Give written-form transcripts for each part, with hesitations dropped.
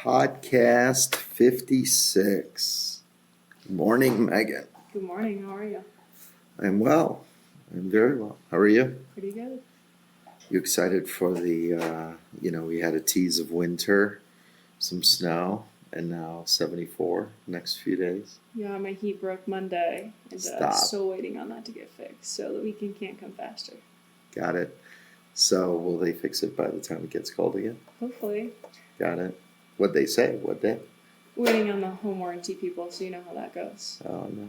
Podcast 56. Good morning, Megan. Good morning. How are you? I'm well. I'm very well. How are you? Pretty good. You excited for the, we had a tease of winter, some snow, and now 74 next few days. Yeah, my heat broke Monday, and Stop. still waiting on that to get fixed, so the weekend can't come faster. Got it. So will they fix it by the time it gets cold again? Hopefully. Got it. What'd they say? What day? Waiting on the home warranty people, so you know how that goes. Oh, no.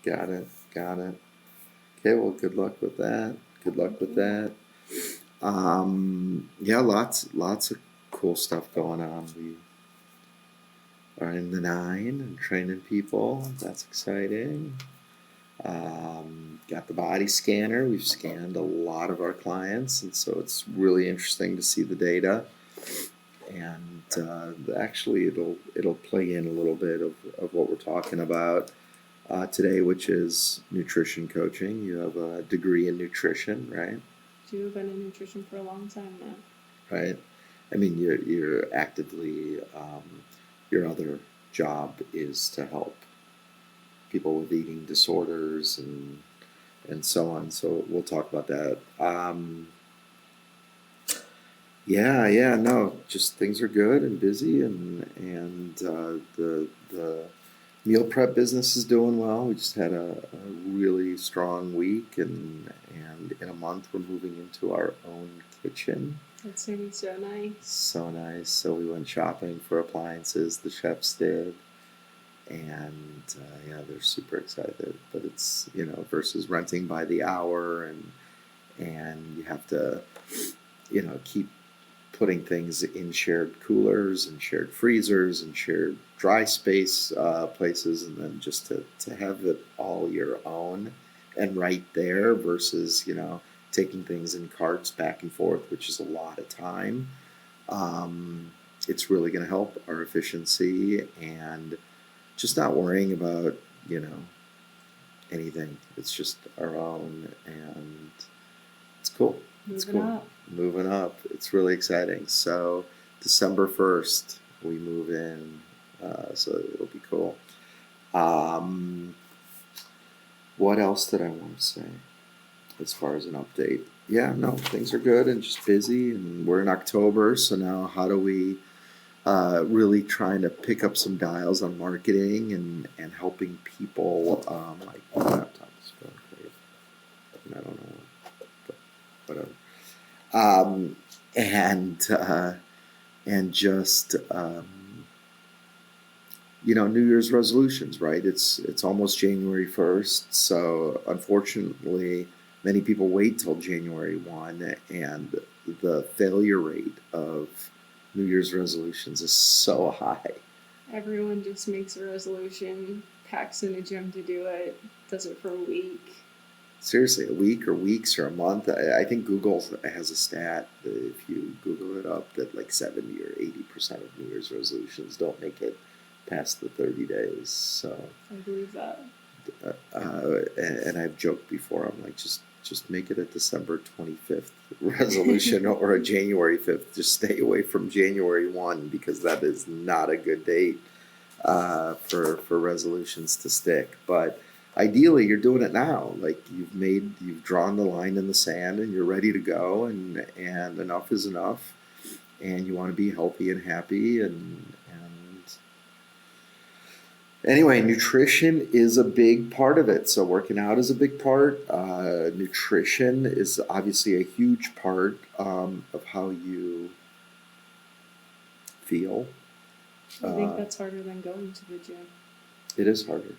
Got it. Okay, well, good luck with that. Yeah, lots of cool stuff going on. We are in the 9 and training people. That's exciting. Got the body scanner. We've scanned a lot of our clients, and so it's really interesting to see the data. And actually, it'll play in a little bit of what we're talking about today, which is nutrition coaching. You have a degree in nutrition, right? You've been in nutrition for a long time now. Right. I mean, you're actively your other job is to help people with eating disorders and so on. So we'll talk about that. No, just things are good and busy, and the meal prep business is doing well. We just had a really strong week, and in a month we're moving into our own kitchen. It's gonna be so nice. So nice. So we went shopping for appliances. The chefs did, and they're super excited. But it's versus renting by the hour, and you have to keep putting things in shared coolers and shared freezers and shared dry space places, and then just to have it all your own and right there versus taking things in carts back and forth, which is a lot of time. It's really going to help our efficiency and just not worrying about anything. It's just our own, and it's cool. Moving up. It's really exciting. So December 1st, we move in. So it'll be cool. What else did I want to say as far as an update? Yeah, no, things are good and just busy. And we're in October. So now how do we really trying to pick up some dials on marketing and helping people like my laptop is going crazy. I don't know. But whatever. And just New Year's resolutions, right? It's almost January 1st, so unfortunately many people wait till January 1, and the failure rate of New Year's resolutions is so high. Everyone just makes a resolution, packs in a gym to do it, does it for a week. Seriously, a week or weeks or a month. I think Google has a stat that if you Google it up, that like 70 or 80% of New Year's resolutions don't make it past the 30 days. So I believe that. And I've joked before. I'm like, just make it a December 25th resolution or a January 5th. Just stay away from January 1 because that is not a good date for resolutions to stick. But ideally, you're doing it now. Like you've drawn the line in the sand, and you're ready to go. And enough is enough. And you want to be healthy and happy. And anyway, nutrition is a big part of it. So working out is a big part. Nutrition is obviously a huge part of how you feel. I think that's harder than going to the gym. It is harder.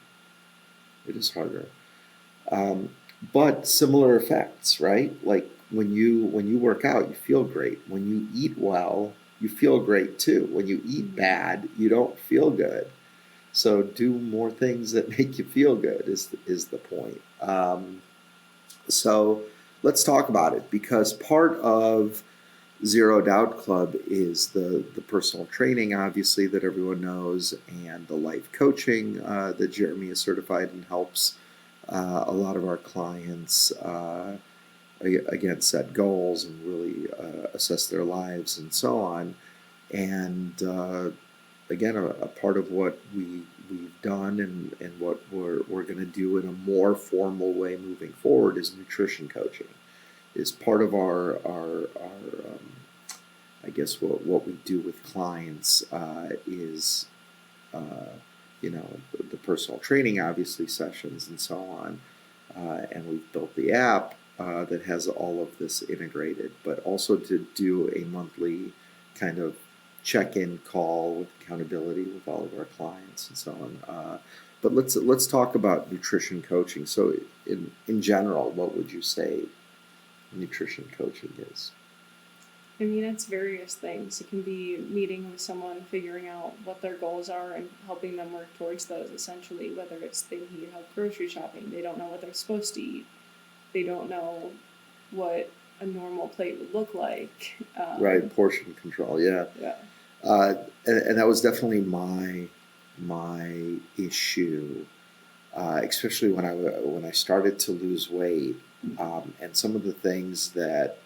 But similar effects, right? Like when you work out, you feel great. When you eat well, you feel great too. When you eat bad, you don't feel good. So do more things that make you feel good is the point. So let's talk about it, because part of Zero Doubt Club is the personal training, obviously, that everyone knows, and the life coaching that Jeremy is certified and helps a lot of our clients again set goals and really assess their lives and so on. And again, a part of what we've done and what we're going to do in a more formal way moving forward is nutrition coaching. Is part of our I guess what we do with clients is the personal training, obviously, sessions and so on. And we've built the app that has all of this integrated, but also to do a monthly kind of check-in call with accountability with all of our clients and so on. But let's talk about nutrition coaching. So in general, what would you say nutrition coaching is? I mean, it's various things. It can be meeting with someone, figuring out what their goals are, and helping them work towards those, essentially. Whether it's they need help grocery shopping, they don't know what they're supposed to eat, they don't know what a normal plate would look like. Right, portion control, yeah. Yeah. And that was definitely my issue, especially when I started to lose weight. And some of the things that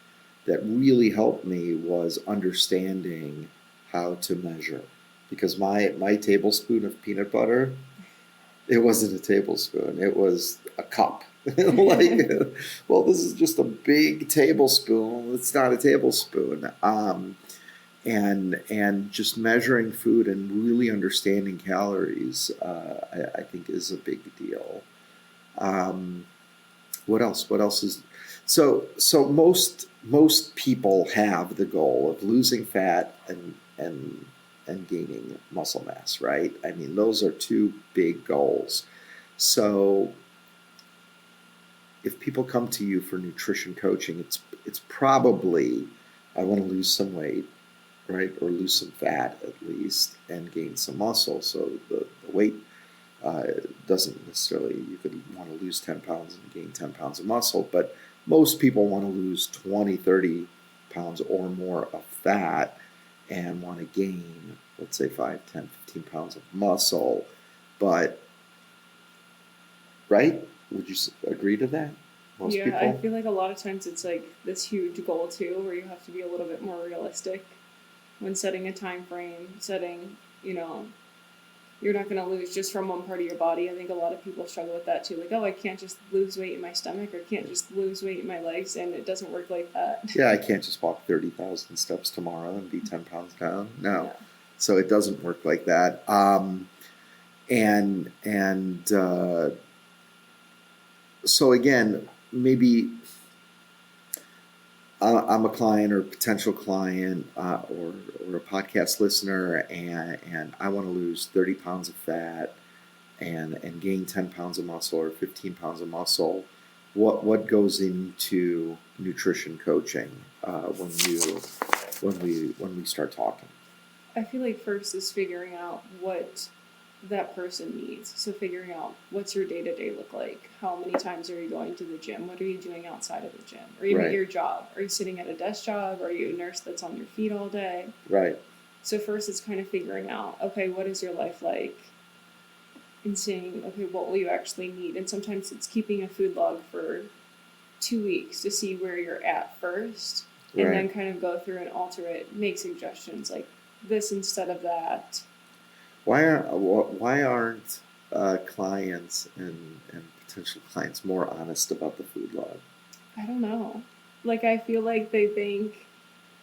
really helped me was understanding how to measure, because my tablespoon of peanut butter, it wasn't a tablespoon, it was a cup. Like, well, this is just a big tablespoon, it's not a tablespoon. And just measuring food and really understanding calories, I think is a big deal. What else? What else is so most people have the goal of losing fat and gaining muscle mass, right? I mean, those are two big goals. So if people come to you for nutrition coaching, it's probably, I want to lose some weight, right, or lose some fat at least, and gain some muscle. So the weight doesn't necessarily, you could want to lose 10 pounds and gain 10 pounds of muscle, but most people want to lose 20, 30 pounds or more of fat and want to gain, let's say, 5, 10, 15 pounds of muscle. But, right? Would you agree to that? Most people? I feel like a lot of times it's like this huge goal too, where you have to be a little bit more realistic when setting a time frame, setting, you're not going to lose just from one part of your body. I think a lot of people struggle with that too. Like, oh, I can't just lose weight in my stomach, or can't just lose weight in my legs, and it doesn't work like that. Yeah, I can't just walk 30,000 steps tomorrow and be 10 pounds down. No. Yeah. So it doesn't work like that. So again, maybe I'm a client or a potential client or a podcast listener, and I want to lose 30 pounds of fat and gain 10 pounds of muscle or 15 pounds of muscle. What goes into nutrition coaching when we start talking? I feel like first is figuring out what that person needs. So figuring out what's your day-to-day look like. How many times are you going to the gym? What are you doing outside of the gym? Or even your job. Are you sitting at a desk job? Are you a nurse that's on your feet all day? Right. So first it's kind of figuring out, okay, what is your life like? And saying, okay, what will you actually need? And sometimes it's keeping a food log for 2 weeks to see where you're at first. And then kind of go through and alter it, make suggestions like this instead of that. Why aren't clients and potential clients more honest about the food log? I don't know. Like, I feel like they think...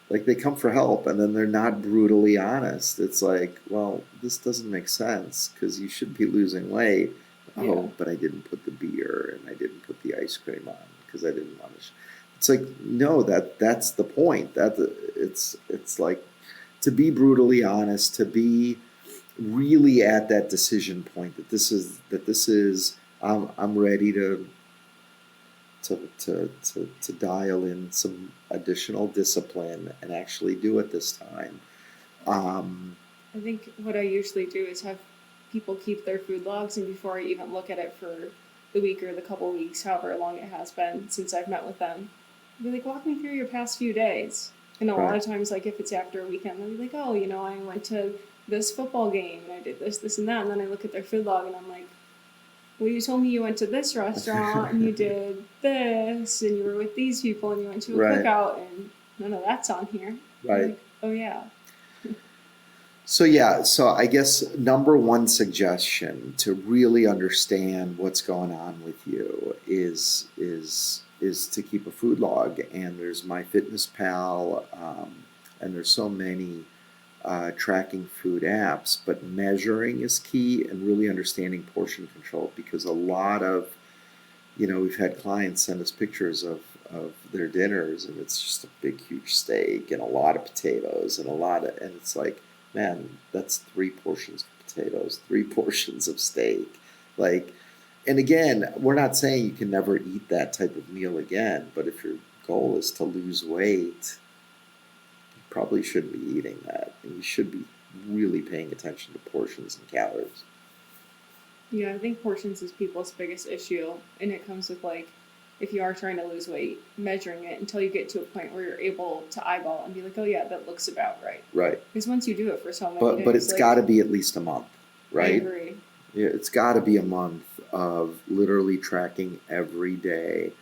Like, they come for help, and then they're not brutally honest. It's like, well, this doesn't make sense, because you should be losing weight. Yeah. Oh, but I didn't put the beer, and I didn't put the ice cream on, because I didn't want to... It's like, no, that's the point. It's like, to be brutally honest, to be really at that decision point that this is I'm ready to dial in some additional discipline and actually do it this time. I think what I usually do is have people keep their food logs, and before I even look at it for the week or the couple weeks, however long it has been since I've met with them, I'll be like, walk me through your past few days. And a lot of times, like, if it's after a weekend, they'll be like, oh, I went to this football game and I did this, and that. And then I look at their food log and I'm like, well, you told me you went to this restaurant and you did this and you were with these people and you went to a cookout, and none of that's on here. Right. Like, oh, yeah. So I guess number one suggestion to really understand what's going on with you is to keep a food log. And there's MyFitnessPal, and there's so many tracking food apps, but measuring is key and really understanding portion control, because a lot of, we've had clients send us pictures of their dinners, and it's just a big, huge steak and a lot of potatoes and it's like, man, that's three portions of potatoes, three portions of steak. Like, and again, we're not saying you can never eat that type of meal again, but if your goal is to lose weight, you probably shouldn't be eating that. And you should be really paying attention to portions and calories. Yeah, I think portions is people's biggest issue, and it comes with like, if you are trying to lose weight, measuring it until you get to a point where you're able to eyeball and be like, oh yeah, that looks about right. Right. Because once you do it for so many But days, it's like, got to be at least a month, I right? agree. Yeah, it's got to be a month of literally tracking every day.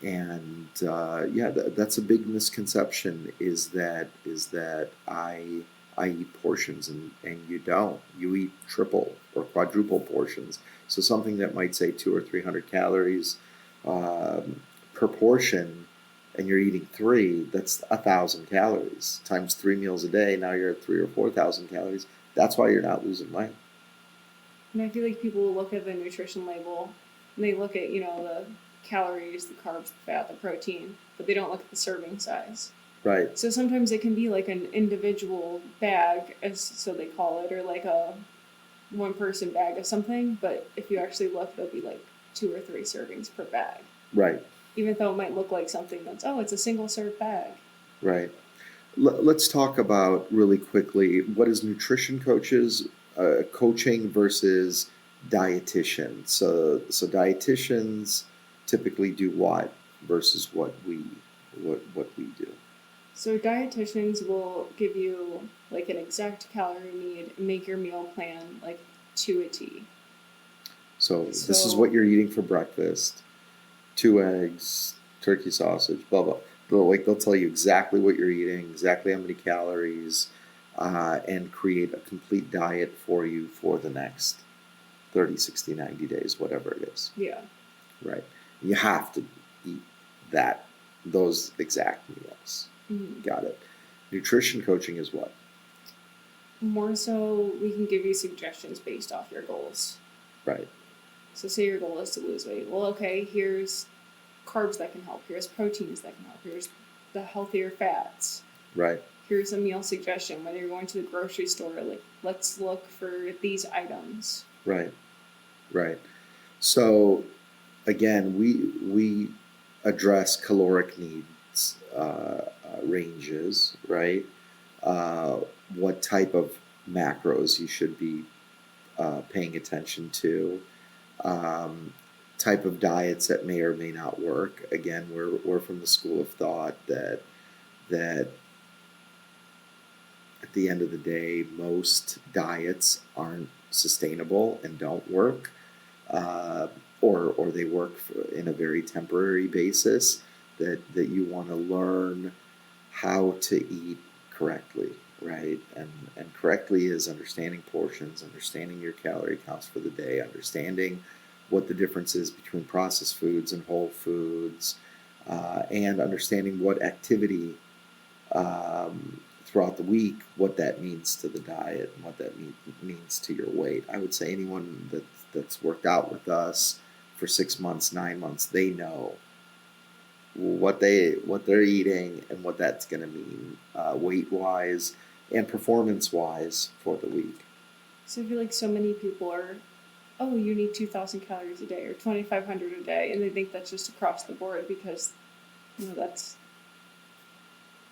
And yeah, that's a big misconception, is that I eat portions, and you don't. You eat triple or quadruple portions. So something that might say 200 or 300 calories per portion, and you're eating three, that's 1,000 calories times 3 meals a day. Now you're at 3 or 4,000 calories. That's why you're not losing weight. And I feel like people will look at the nutrition label and they look at, the calories, the carbs, the fat, the protein, but they don't look at the serving size. Right. So sometimes it can be like an individual bag, as so they call it, or like a one person bag of something, but if you actually look, there'll be like 2 or 3 servings per bag. Right. Even though it might look like something that's, oh, it's a single serve bag. Right. Let's talk about really quickly, what is nutrition coaching versus dietitian. So dietitians typically do what versus what we do. So dietitians will give you like an exact calorie need and make your meal plan like to a T. So this is what you're eating for breakfast: 2 eggs, turkey sausage, blah blah. They'll tell you exactly what you're eating, exactly how many calories, and create a complete diet for you for the next 30, 60, 90 days, whatever it is. Yeah. Right. You have to eat those exact meals. Mm-hmm. Got it. Nutrition coaching is what? More so, we can give you suggestions based off your goals. Right. So say your goal is to lose weight. Well, okay, here's carbs that can help. Here's proteins that can help. Here's the healthier fats. Right. Here's a meal suggestion. Whether you're going to the grocery store, like, let's look for these items. Right. Right. So again, we address caloric needs ranges, right? What type of macros you should be paying attention to, type of diets that may or may not work. Again, we're from the school of thought that at the end of the day, most diets aren't sustainable and don't work, or they work in a very temporary basis. That you want to learn how to eat correctly, right? And correctly is understanding portions, understanding your calorie counts for the day, understanding what the difference is between processed foods and whole foods, and understanding what activity throughout the week, what that means to the diet and what that means to your weight. I would say anyone that's worked out with us for 6 months, 9 months, they know what they're eating and what that's going to mean weight wise and performance wise for the week. So I feel like so many people are, oh, you need 2,000 calories a day or 2,500 a day, and they think that's just across the board because, that's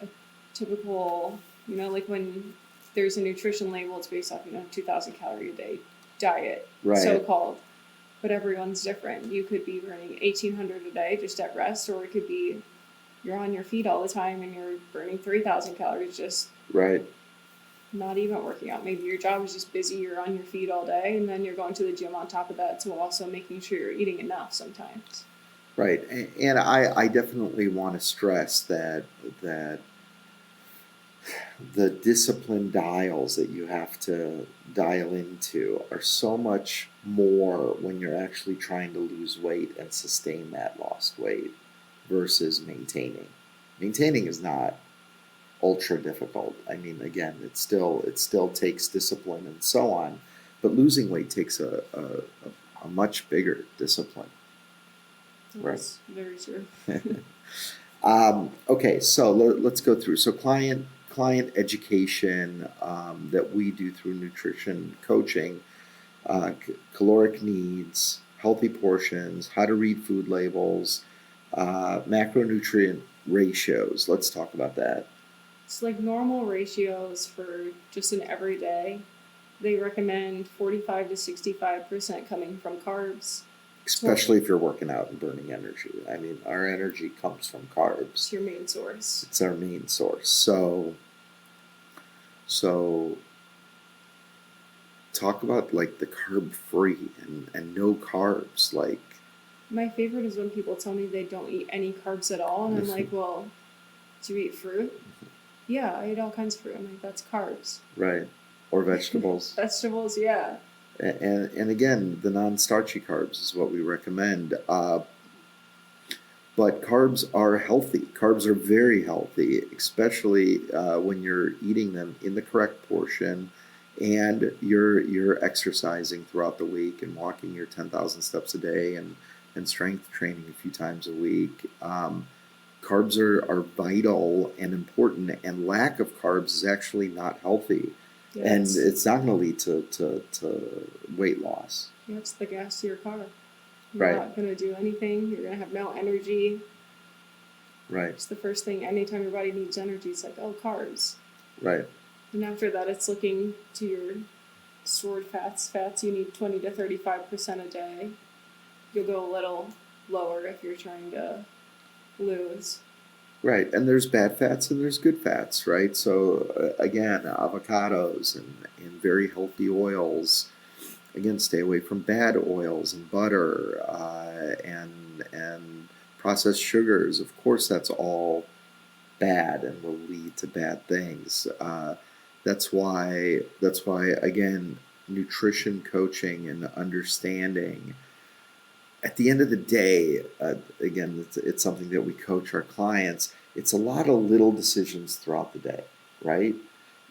a typical, like when there's a nutrition label, it's based off, 2,000 calorie a day diet, Right. so-called. But everyone's different. You could be burning 1,800 a day just at rest, or it could be you're on your feet all the time and you're burning 3,000 calories just right. Not even working out. Maybe your job is just busy, you're on your feet all day, and then you're going to the gym on top of that, so also making sure you're eating enough sometimes. Right. And I definitely want to stress that the discipline dials that you have to dial into are so much more when you're actually trying to lose weight and sustain that lost weight versus maintaining. Maintaining is not ultra difficult. I mean, again, it still takes discipline and so on, but losing weight takes a much bigger discipline. Right. That's very true. Okay, so let's go through. So client education that we do through nutrition coaching, caloric needs, healthy portions, how to read food labels, macronutrient ratios. Let's talk about that. It's like normal ratios for just an everyday. They recommend 45 to 65% coming from carbs. Especially if you're working out and burning energy. I mean, our energy comes from carbs. It's your main source. It's our main source. So talk about like the carb free and no carbs. Like, My favorite is when people tell me they don't eat any carbs at all, and I'm like, well, do you eat fruit? Yeah, I eat all kinds of fruit. I'm like, that's carbs. right, or vegetables. Vegetables, yeah. And again, the non-starchy carbs is what we recommend. But carbs are healthy. Carbs are very healthy, especially when you're eating them in the correct portion, and you're exercising throughout the week and walking your 10,000 steps a day and strength training a few times a week. Carbs are vital and important, and lack of carbs is actually not healthy. And Yes. it's not going to lead to weight loss. Yeah, it's the gas to your car. You're Right. not going to do anything. You're going to have no energy. Right, It's the first thing anytime your body needs energy. It's like, oh, carbs. right, And after that, it's looking to your stored fats. Fats you need 20 to 35% a day. You'll go a little lower if you're trying to lose. right. And there's bad fats and there's good fats, right? So again, avocados and very healthy oils. Again, stay away from bad oils and butter and processed sugars. Of course, that's all bad and will lead to bad things. That's why again, nutrition coaching and understanding. At the end of the day, again, it's something that we coach our clients. It's a lot of little decisions throughout the day, right?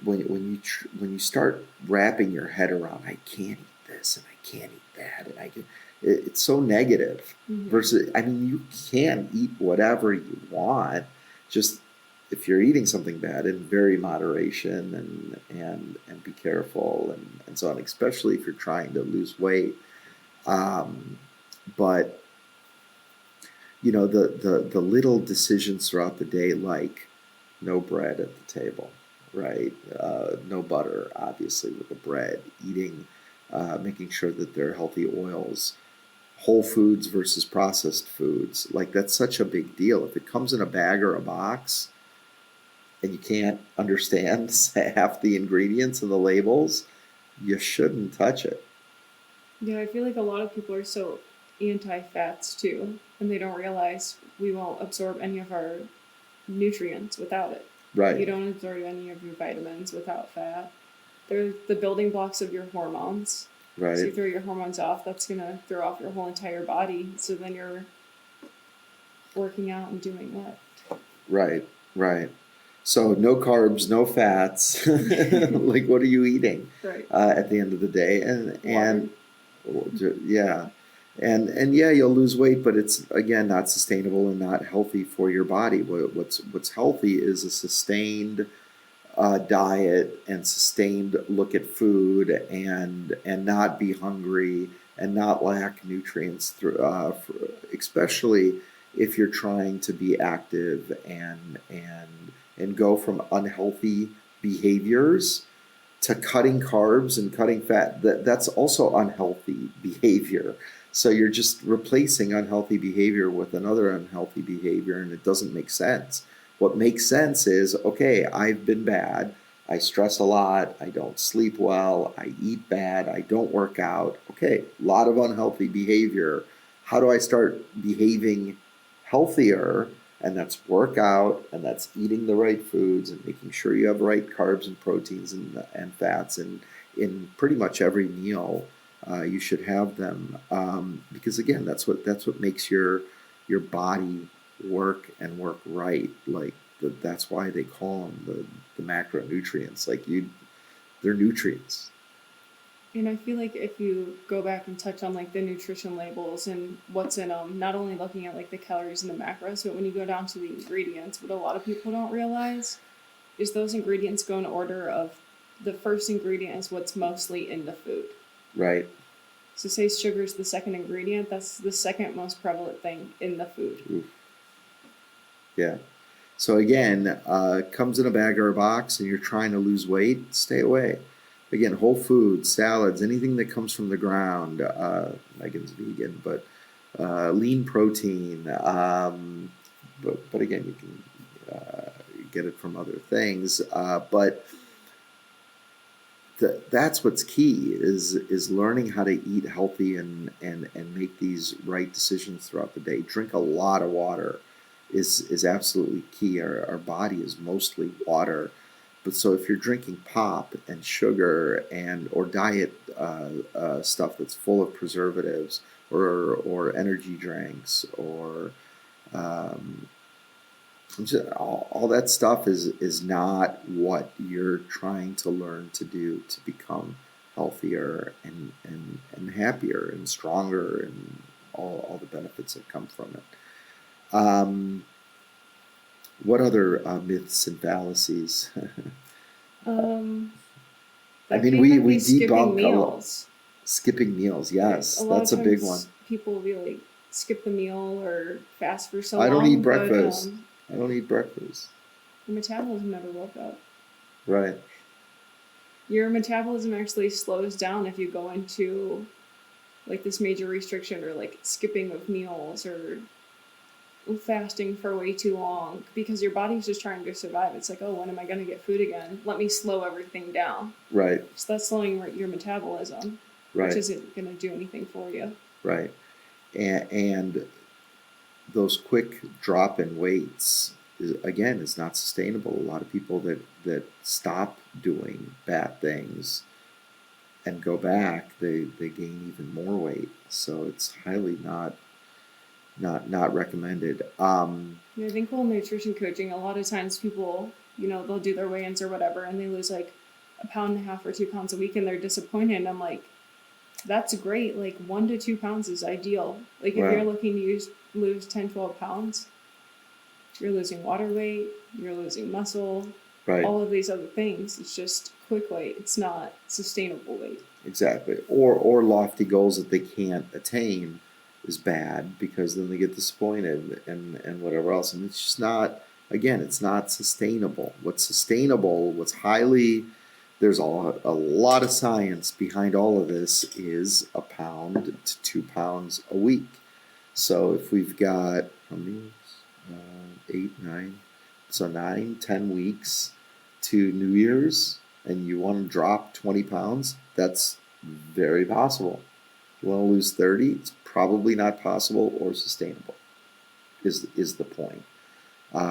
When you start wrapping your head around, I can't eat this and I can't eat that and it's so negative. Mhm. Versus, I mean, you can eat whatever you want, just if you're eating something bad, in very moderation and be careful and so on, especially if you're trying to lose weight. Um, but the little decisions throughout the day, like no bread at the table, right? No butter, obviously, with the bread. Eating, making sure that they're healthy oils, whole foods versus processed foods. Like, that's such a big deal. If it comes in a bag or a box and you can't understand half the ingredients and the labels, you shouldn't touch it. Yeah, I feel like a lot of people are so anti-fats too, and they don't realize we won't absorb any of our nutrients without it. You Right, don't absorb any of your vitamins without fat. They're the building blocks of your hormones. So you right, throw your hormones off, that's gonna throw off your whole entire body. So then you're working out and doing what? right, right. So no carbs, no fats. Like, what are you eating Right. at the end of the day? And Water. yeah, and yeah, you'll lose weight, but it's again not sustainable and not healthy for your body. What's healthy is a sustained diet and sustained look at food and not be hungry and not lack nutrients through, especially if you're trying to be active and go from unhealthy behaviors to cutting carbs and cutting fat. That's also unhealthy behavior. So you're just replacing unhealthy behavior with another unhealthy behavior, and it doesn't make sense. What makes sense is, okay, I've been bad. I stress a lot. I don't sleep well. I eat bad. I don't work out. Okay, a lot of unhealthy behavior. How do I start behaving healthier? And that's workout, and that's eating the right foods, and making sure you have right carbs and proteins and fats, and in pretty much every meal, you should have them, because again, that's what makes your body work and work right. Like that's why they call them the macronutrients. Like they're nutrients. And I feel like if you go back and touch on like the nutrition labels and what's in them, not only looking at like the calories and the macros, but when you go down to the ingredients, what a lot of people don't realize is those ingredients go in order of the first ingredient is what's mostly in the food. Right. So say sugar is the second ingredient, that's the second most prevalent thing in the food. Oof. Yeah. So again, comes in a bag or a box, and you're trying to lose weight, stay away. Again, whole foods, salads, anything that comes from the ground. Megan's vegan, but lean protein. But again, you can get it from other things. But that's what's key is learning how to eat healthy and make these right decisions throughout the day. Drink a lot of water is absolutely key. Our body is mostly water. But so if you're drinking pop and sugar and or diet stuff that's full of preservatives, or energy drinks, or um, all that stuff is not what you're trying to learn to do to become healthier and happier and stronger, and all the benefits that come from it. What other myths and fallacies? Um, I I mean, think we might be skipping debunk meals. skipping meals. Yes, A lot of that's a big one. times people will be like skip the meal or fast for so I don't eat long, but breakfast. I don't eat breakfast. your metabolism never woke up. Right. Your metabolism actually slows down if you go into like this major restriction or like skipping of meals or fasting for way too long because your body's just trying to survive. It's like, oh, when am I going to get food again? Let me slow everything down. Right. So that's slowing your metabolism, which Right. isn't going to do anything for you. Right. And those quick drop in weights again is not sustainable. A lot of people that stop doing bad things and go back, they gain even more weight. So it's highly not recommended. Yeah, I think while nutrition coaching, a lot of times people, they'll do their weigh-ins or whatever, and they lose like a pound and a half or 2 pounds a week, and they're disappointed. And I'm like, that's great. Like 1 to 2 pounds is ideal. Like if you're Wow. looking to lose 10, 12 pounds, you're losing water weight, you're losing muscle, Right. all of these other things. It's just quick weight. It's not sustainable weight. Exactly. Or lofty goals that they can't attain is bad, because then they get disappointed and whatever else. And it's just not, again, it's not sustainable. What's sustainable, there's a lot of science behind all of this, is a pound to 2 pounds a week. So if we've got, how many weeks? 8, 9, so 9, 10 weeks to New Year's, and you want to drop 20 pounds, that's very possible. You want to lose 30, it's probably not possible or sustainable, is the point.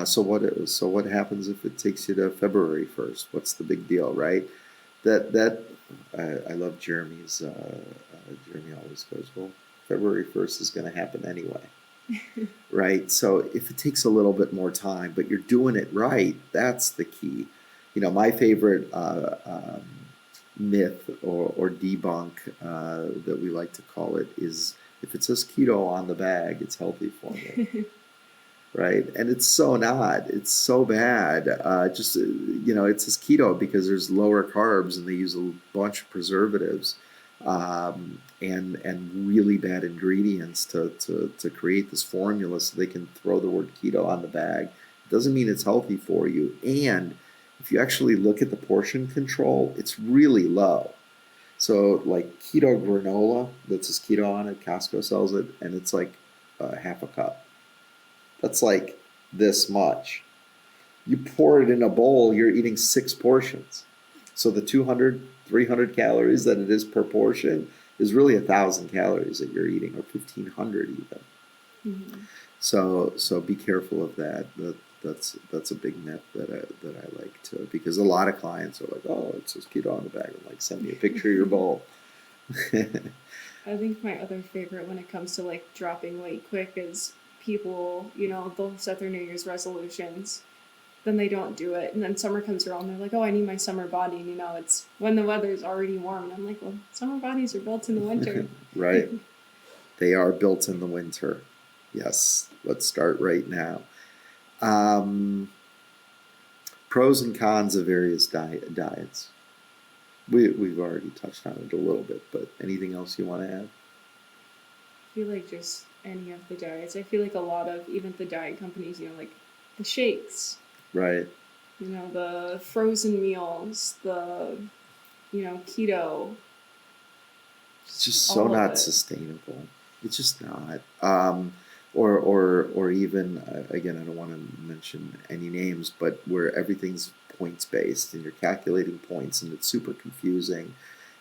So what happens if it takes you to February 1st? What's the big deal, right? I love Jeremy's. Jeremy always goes, well, February 1st is going to happen anyway. Right? So if it takes a little bit more time, but you're doing it right, that's the key. My favorite myth or debunk, that we like to call it, is if it says keto on the bag, it's healthy for you. Right? And it's so not. It's so bad. It says keto because there's lower carbs and they use a bunch of preservatives, and really bad ingredients to create this formula so they can throw the word keto on the bag. It doesn't mean it's healthy for you. And if you actually look at the portion control, it's really low. So like keto granola that says keto on it, Costco sells it, and it's like half a cup. That's like this much. You pour it in a bowl, you're eating 6 portions. So the 200, 300 calories that it is per portion is really 1,000 calories that you're eating, or 1,500 even. Hmm. So be careful of that. That's a big myth that I like to, because a lot of clients are like, oh, it says keto on the bag. I'm like, send me a picture of your bowl. I think my other favorite when it comes to like dropping weight quick is people, they'll set their New Year's resolutions, then they don't do it, and then summer comes around, they're like, oh, I need my summer body, and it's when the weather's already warm, and I'm like, well, summer bodies are built in the winter. Right. They are built in the winter. Yes. Let's start right now. Um, Pros and cons of various diets. We've already touched on it a little bit, but anything else you want to add? I feel like just any of the diets. I feel like a lot of even the diet companies, like the shakes, Right. the frozen meals, the keto, It's just so all of not it. sustainable. It's just not. Or even again, I don't want to mention any names, but where everything's points based and you're calculating points and it's super confusing.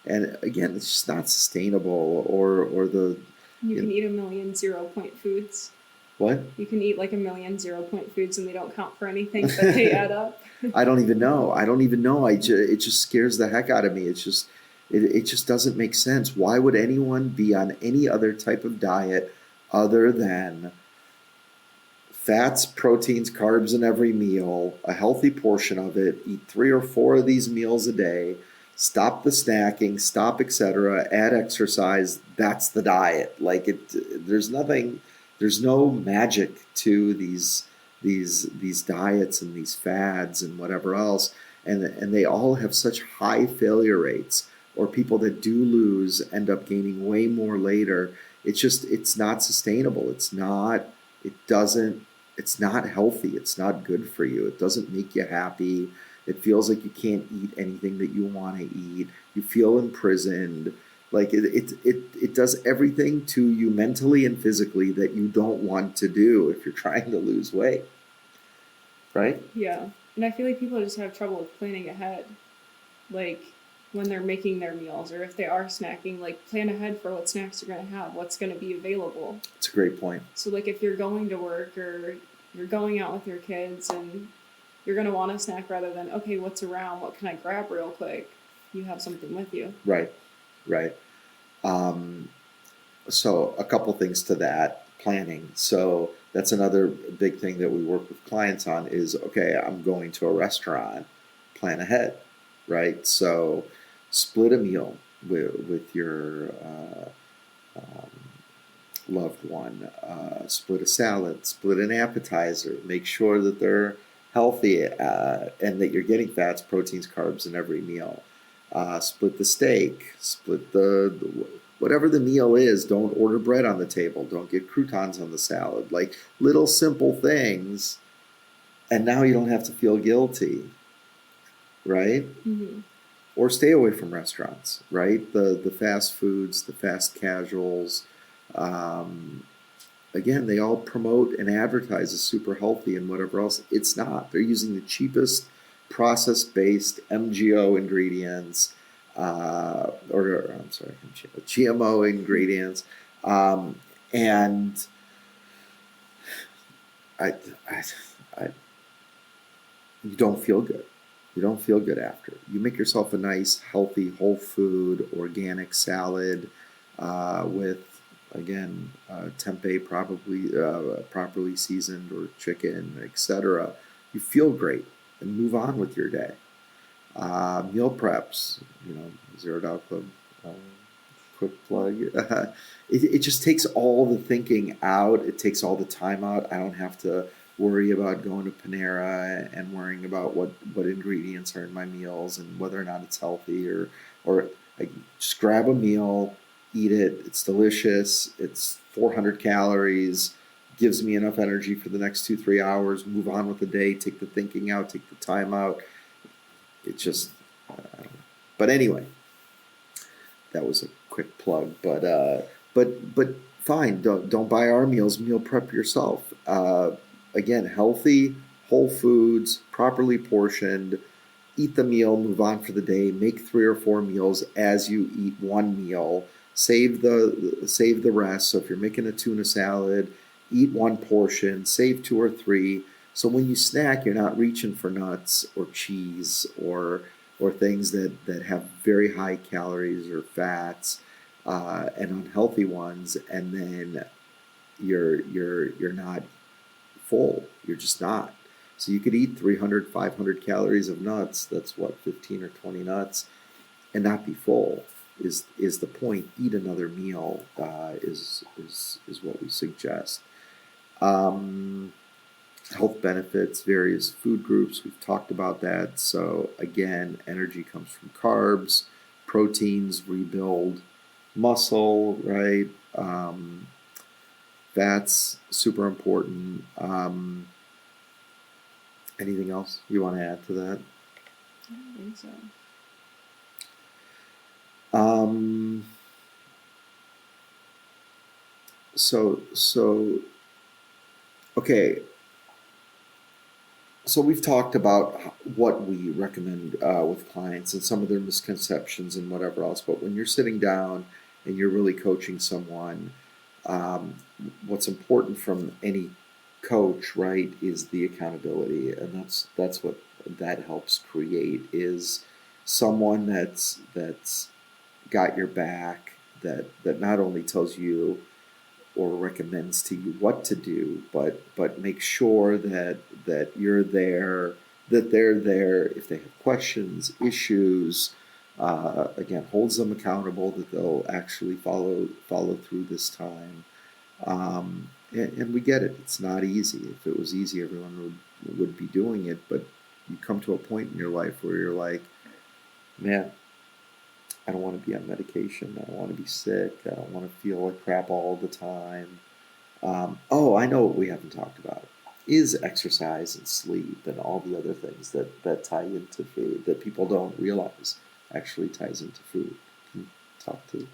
And again, it's just not sustainable. Or the You you know, can eat a million 0 point foods. what? You can eat like a million 0 point foods and they don't count for anything, but they add up. I don't even know. I don't even know. It just scares the heck out of me. It just doesn't make sense. Why would anyone be on any other type of diet other than fats, proteins, carbs in every meal, a healthy portion of it, eat 3 or 4 of these meals a day, stop the snacking, stop etc., add exercise. That's the diet. Like there's nothing, there's no magic to these diets and these fads and whatever else, and they all have such high failure rates. Or people that do lose end up gaining way more later. It's not sustainable. It doesn't it's not healthy. It's not good for you. It doesn't make you happy. It feels like you can't eat anything that you want to eat. You feel imprisoned. Like it does everything to you mentally and physically that you don't want to do if you're trying to lose weight. Right? Yeah. And I feel like people just have trouble with planning ahead. Like when they're making their meals or if they are snacking, like plan ahead for what snacks you're going to have, what's going to be available. It's a great point. So, like, if you're going to work or you're going out with your kids and you're going to want a snack rather than, okay, what's around? What can I grab real quick? You have something with you. Right. Right. Um, so a couple things to that planning. So that's another big thing that we work with clients on is, okay, I'm going to a restaurant, plan ahead, right? So split a meal with your um, loved one, split a salad, split an appetizer, make sure that they're healthy and that you're getting fats, proteins, carbs in every meal. Split the steak, split whatever the meal is. Don't order bread on the table. Don't get croutons on the salad. Like little simple things, and now you don't have to feel guilty, right? Mm-hmm. Or stay away from restaurants, right? The fast foods, the fast casuals. Um, Again, they all promote and advertise as super healthy and whatever else. It's not. They're using the cheapest process-based MGO ingredients, or I'm sorry, GMO ingredients, and I, I, I, you don't feel good. You don't feel good after. You make yourself a nice, healthy, whole food, organic salad with, again, tempeh, probably properly seasoned, or chicken, etc. You feel great and move on with your day. Meal preps, Zero Doubt Club, uh, quick plug. It just takes all the thinking out. It takes all the time out. I don't have to worry about going to Panera and worrying about what ingredients are in my meals and whether or not it's healthy, or I just grab a meal, eat it. It's delicious. It's 400 calories. Gives me enough energy for the next 2-3 hours. Move on with the day. Take the thinking out. Take the time out. It just, but anyway, that was a quick plug. But fine. Don't buy our meals. Meal prep yourself. Again, healthy, whole foods, properly portioned. Eat the meal. Move on for the day. Make 3 or 4 meals as you eat one meal. Save the rest. So if you're making a tuna salad, eat one portion, save two or three. So when you snack, you're not reaching for nuts or cheese or things that have very high calories or fats and unhealthy ones, and then you're not full. You're just not. So you could eat 300, 500 calories of nuts. That's what, 15 or 20 nuts, and not be full. Is the point? Eat another meal. Is what we suggest. Um, Health benefits, various food groups. We've talked about that. So again, energy comes from carbs, proteins rebuild muscle, right? That's super important. Anything else you want to add to that? I don't think so. Um, so okay. So we've talked about what we recommend with clients and some of their misconceptions and whatever else. But when you're sitting down and you're really coaching someone, um, what's important from any coach, right, is the accountability, and that's what that helps create is someone that's got your back, that not only tells you or recommends to you what to do, but make sure that you're there, that they're there if they have questions, issues. Again, holds them accountable that they'll actually follow through this time. And we get it; it's not easy. If it was easy, everyone would be doing it. But you come to a point in your life where you're like, man, I don't want to be on medication. I don't want to be sick. I don't want to feel like crap all the time. Oh, I know what we haven't talked about is exercise and sleep and all the other things that tie into food that people don't realize actually ties into food. Can you talk to?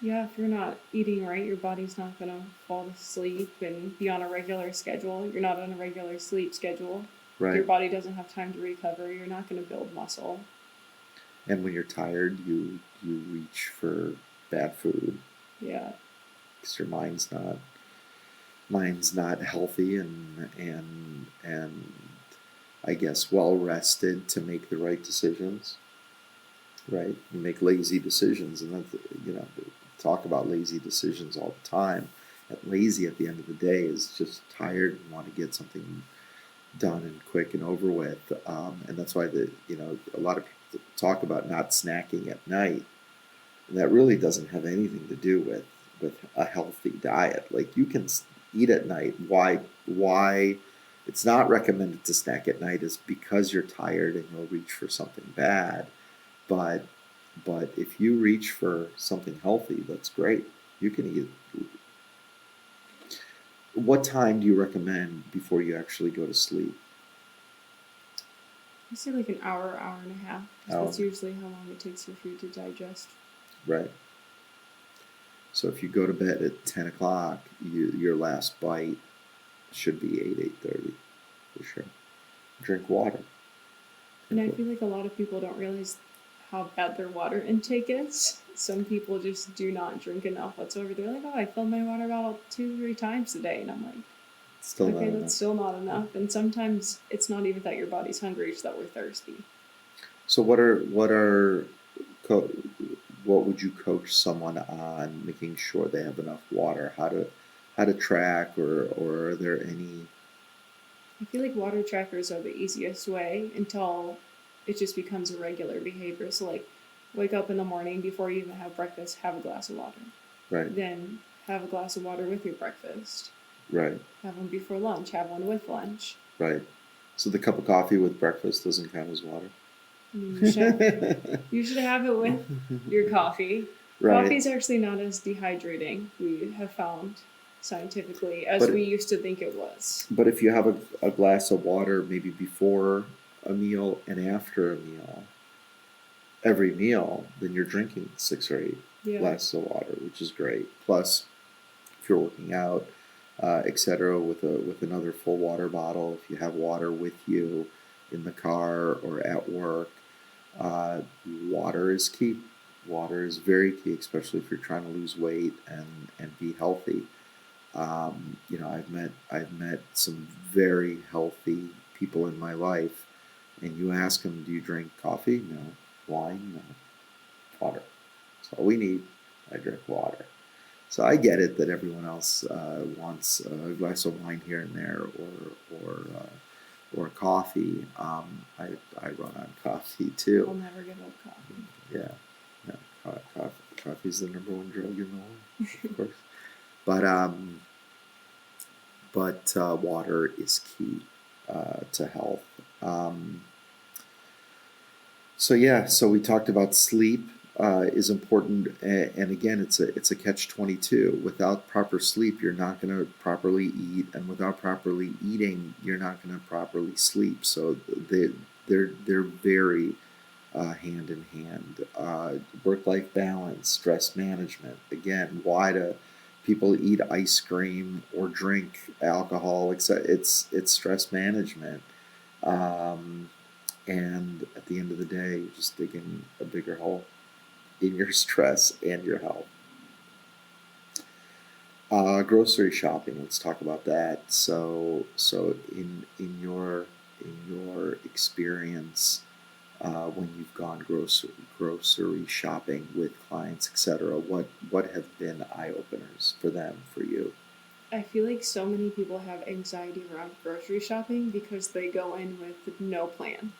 Yeah, if you're not eating right, your body's not going to fall asleep and be on a regular schedule. You're not on a regular sleep schedule. Your Right. body doesn't have time to recover. You're not going to build muscle. And when you're tired, you reach for bad food Yeah. because your mind's not healthy and I guess well rested to make the right decisions. Right? You make lazy decisions, and that talk about lazy decisions all the time. That lazy at the end of the day is just tired and want to get something done and quick and over with, and that's why a lot of people talk about not snacking at night, and that really doesn't have anything to do with a healthy diet. Like you can eat at night. Why it's not recommended to snack at night is because you're tired and you'll reach for something bad, but if you reach for something healthy, that's great. You can eat. What time do you recommend before you actually go to sleep? I say like an hour, hour and a half. 'Cause Hour, that's usually how long it takes your food to digest. right? So if you go to bed at 10 o'clock, your last bite should be 8:30 for sure. Drink water. And Drink I water. feel like a lot of people don't realize how bad their water intake is. Some people just do not drink enough whatsoever. They're like, oh, I filled my water bottle 2, 3 times a day. And I'm like, Still not okay, enough. that's still not enough. And sometimes it's not even that your body's hungry, it's that we're thirsty. So co- what would you coach someone on making sure they have enough water? How to track, or are there any? I feel like water trackers are the easiest way until it just becomes a regular behavior. So, like, wake up in the morning before you even have breakfast, have a glass of water. Right, Then have a glass of water with your breakfast. right, Have one before lunch, have one with lunch. right. So the cup of coffee with breakfast doesn't count as water. I mean, you should have it with your coffee. Coffee Right, is actually not as dehydrating, we have found scientifically, as but we used to think it was. but if you have a glass of water maybe before a meal and after a meal, every meal, then you're drinking 6 or 8 Yeah. glasses of water, which is great. Plus, if you're working out, etc., with another full water bottle, if you have water with you in the car or at work, uh, water is key. Water is very key, especially if you're trying to lose weight and be healthy. I've met some very healthy people in my life, and you ask them, do you drink coffee? No. Wine? No. Water. That's all we need. I drink water. So I get it that everyone else wants a glass of wine here and there, or coffee. I run on coffee too. I'll never give up coffee. Yeah, no, coffee's the number one drug in the world, of course. But water is key to health. Um, so we talked about sleep is important, and again, it's a catch-22. Without proper sleep, you're not going to properly eat, and without properly eating, you're not going to properly sleep. So they're very hand in hand. Work-life balance, stress management. Again, why do people eat ice cream or drink alcohol? It's stress management. Um, and at the end of the day, you're just digging a bigger hole in your stress and your health. Grocery shopping. Let's talk about that. So in your experience, when you've gone grocery shopping with clients, etc., what have been eye openers for them, for you? I feel like so many people have anxiety around grocery shopping because they go in with no plan.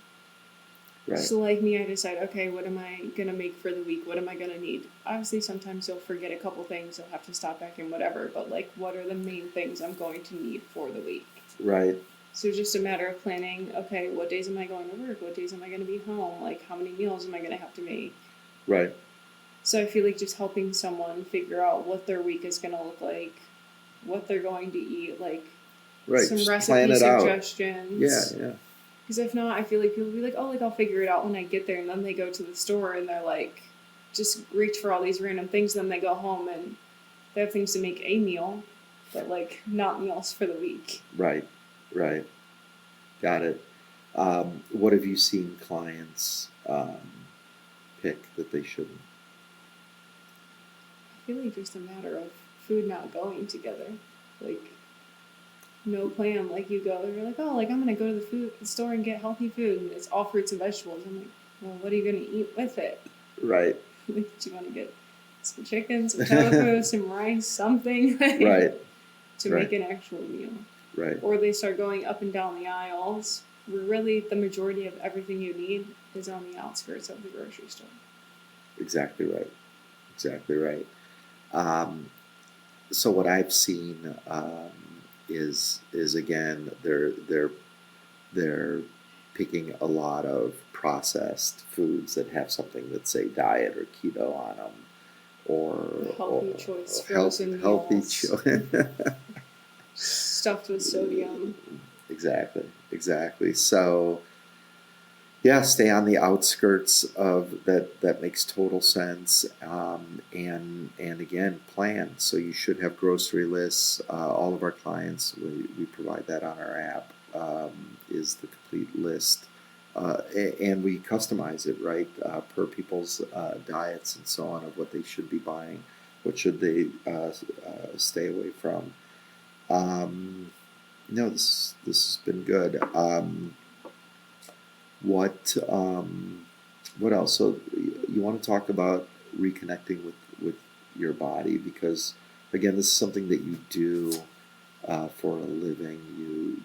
Right. So like me, I decide, okay, what am I gonna make for the week? What am I gonna need? Obviously, sometimes you'll forget a couple things. You'll have to stop back and whatever. But like, what are the main things I'm going to need for the week? Right. So it's just a matter of planning. Okay, what days am I going to work? What days am I going to be home? Like, how many meals am I going to have to make? Right. So I feel like just helping someone figure out what their week is going to look like, what they're going to eat, like Right. some Just recipe plan it out. suggestions. Yeah. Because if not, I feel like people will be like, oh, like I'll figure it out when I get there. And then they go to the store and they're like, just reach for all these random things. Then they go home and they have things to make a meal, but like not meals for the week. Right. Right. Got it. What have you seen clients pick that they shouldn't? I feel like just a matter of food not going together. Like, no plan. Like, you go, you're like, oh, like, I'm going to go to the store and get healthy food. And it's all fruits and vegetables. I'm like, well, what are you going to eat with it? Right. Like, do you want to get some chicken, some tofu, some rice, something? Right. To Right. make an actual meal. Right. Or they start going up and down the aisles, where really the majority of everything you need is on the outskirts of the grocery store. Exactly right. Exactly right. So what I've seen is again they're picking a lot of processed foods that have something that say diet or keto on them, Healthy choice, healthy frozen meals. choice. Stuffed with sodium. Exactly. So yeah, stay on the outskirts of that. That makes total sense. And again, plan. So you should have grocery lists. All of our clients, we provide that on our app. Is the complete list, and we customize it right per people's diets and so on of what they should be buying, what should they stay away from. No, this has been good. What else? So you want to talk about reconnecting with your body, because again, this is something that you do for a living. You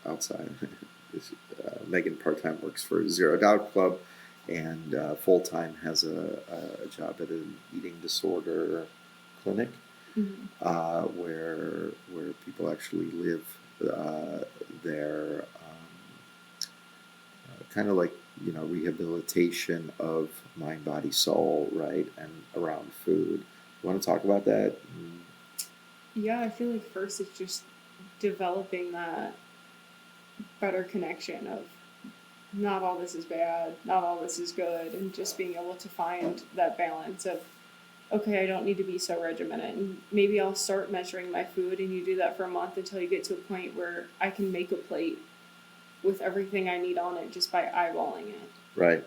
outside. Megan part-time works for Zero Doubt Club, and full-time has a job at an eating disorder clinic. Mm-hmm. Where people actually live there, kind of like rehabilitation of mind, body, soul, right, and around food. You want to talk about that? Yeah, I feel like first it's just developing that better connection of not all this is bad, not all this is good, and just being able to find that balance of, okay, I don't need to be so regimented. And maybe I'll start measuring my food, and you do that for a month until you get to a point where I can make a plate with everything I need on it just by eyeballing it. Right.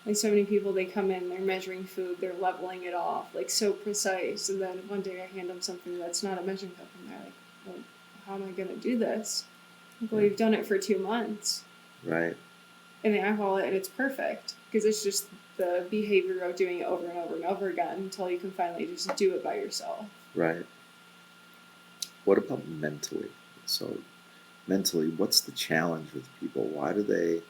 Like so many people, they come in, they're measuring food, they're leveling it off, like so precise, and then one day I hand them something that's not a measuring cup, and they're like, "Well, how am I gonna do this?" I'm like, well, Yeah. you've done it for 2 months, Right. and they eyeball it, and it's perfect because it's just the behavior of doing it over and over and over again until you can finally just do it by yourself. Right. What about mentally? So mentally, what's the challenge with people? Why do they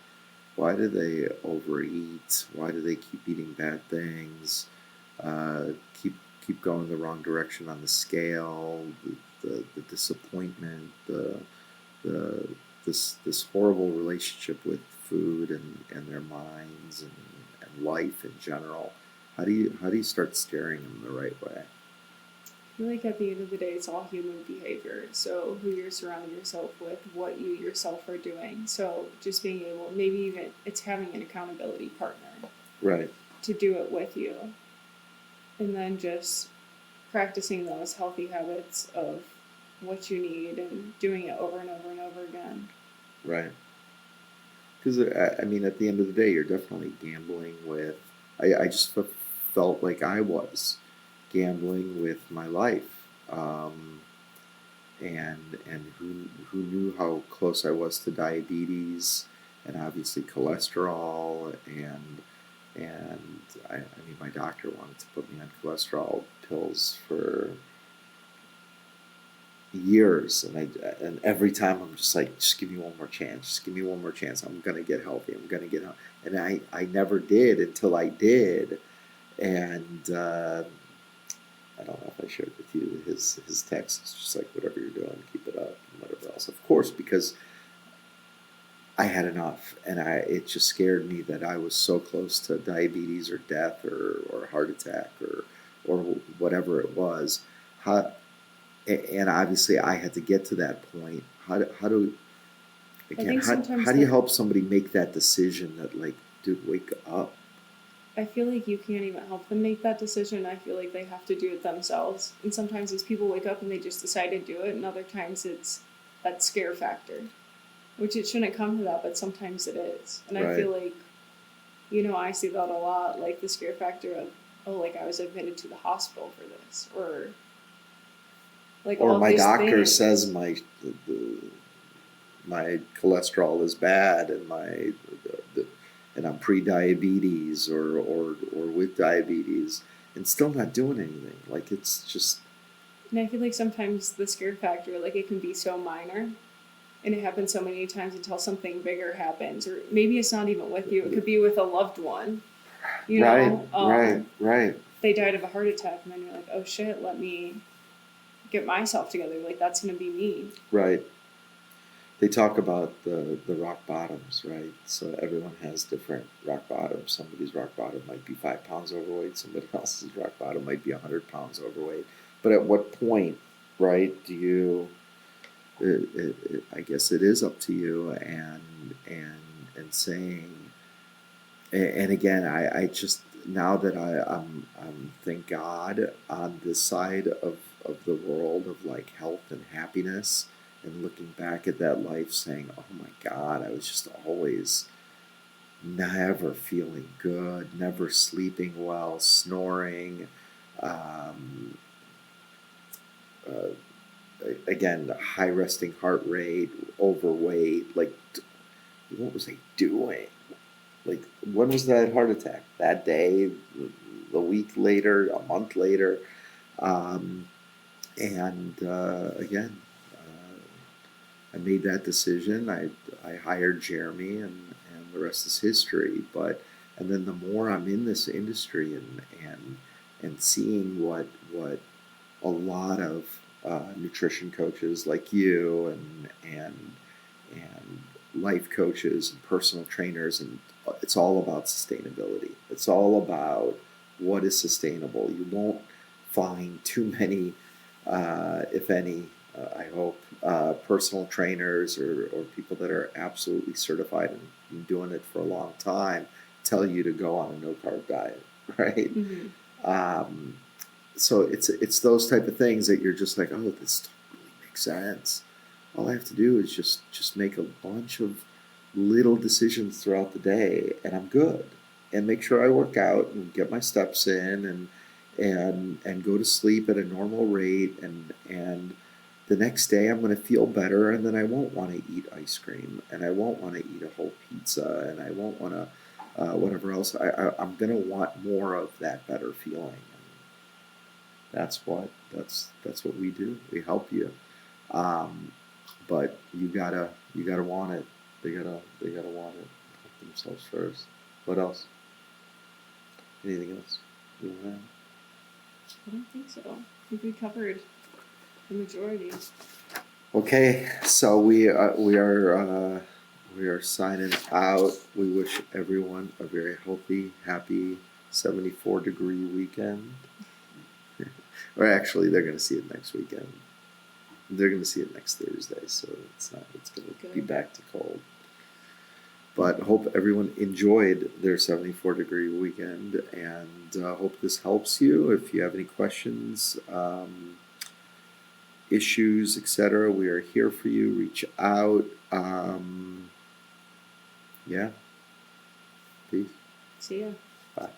overeat? Why do they keep eating bad things? Uh, keep keep going the wrong direction on the scale. The disappointment. The this horrible relationship with food and their minds and life in general. How do you start steering them the right way? I feel like at the end of the day, it's all human behavior. So who you're surrounding yourself with, what you yourself are doing. So just being able, maybe even it's having an accountability partner Right. to do it with you, and then just practicing those healthy habits of what you need and doing it over and over and over again. Right. Because I mean, at the end of the day, you're definitely gambling with. I just felt like I was gambling with my life, and who knew how close I was to diabetes, and obviously cholesterol, and I mean, my doctor wanted to put me on cholesterol pills for years, and every time I'm just like, just give me one more chance, just give me one more chance. I'm gonna get healthy. I'm gonna get healthy, and I never did until I did, and I don't know if I shared with you his text. It's just like, whatever you're doing, keep it up, and whatever else. Of course, because I had enough, and it just scared me that I was so close to diabetes or death or heart attack or whatever it was. How and obviously I had to get to that point. How do I again? think How sometimes do you help somebody make that decision that, like, dude, wake up? I feel like you can't even help them make that decision. I feel like they have to do it themselves. And sometimes it's people wake up and they just decide to do it, and other times it's that scare factor, which it shouldn't come to that, but sometimes it is. And I Right. feel like, I see that a lot, like the scare factor of, oh, like I was admitted to the hospital for this, or like Or all of my these doctor says things. my cholesterol is bad and and I'm pre-diabetes or with diabetes and still not doing anything. Like, it's just And I feel like sometimes the scare factor, like it can be so minor and it happens so many times until something bigger happens, or maybe it's not even with you, it could be with a loved one, you right, know? right, right, They died of a heart attack, and then you're like, oh shit, let me get myself together. Like, that's gonna be me. right. They talk about the rock bottoms, right? So everyone has different rock bottoms. Somebody's rock bottom might be 5 pounds overweight. Somebody else's rock bottom might be 100 pounds overweight. But at what point, right? Do you? I guess it is up to you, and saying, and again, I just now that I'm thank God on this side of the world of, like, health and happiness, and looking back at that life saying, oh my God, I was just always never feeling good, never sleeping well, snoring, um, uh, again, high resting heart rate, overweight. Like, what was I doing? Like, when was that heart attack? That day, a week later, a month later, um, and again, I made that decision. I hired Jeremy, and the rest is history. But and then the more I'm in this industry and seeing what a lot of nutrition coaches like you and life coaches and personal trainers, and it's all about sustainability. It's all about what is sustainable. You won't find too many, if any, I hope, personal trainers or people that are absolutely certified and been doing it for a long time tell you to go on a no carb diet, right? Mm-hmm. Um, so it's those type of things that you're just like, oh, this totally makes sense. All I have to do is just make a bunch of little decisions throughout the day, and I'm good. and make sure I work out and get my steps in and go to sleep at a normal rate and the next day I'm going to feel better and then I won't want to eat ice cream and I won't want to eat a whole pizza and I won't want to whatever else I'm going to want more of that better feeling. That's what we do. We help you, um, but you gotta want it. They gotta want it. Help themselves first. What else? Anything else you want to add? I don't think so. I think we covered the majority. Okay, so we are signing out. We wish everyone a very healthy, happy 74-degree weekend. Or actually, they're gonna see it next weekend. They're gonna see it next Thursday, so it's not. It's gonna be Good. back to cold. But hope everyone enjoyed their 74-degree weekend, and hope this helps you. If you have any questions, issues, etc., we are here for you. Reach out. Yeah. Peace. See ya. Bye.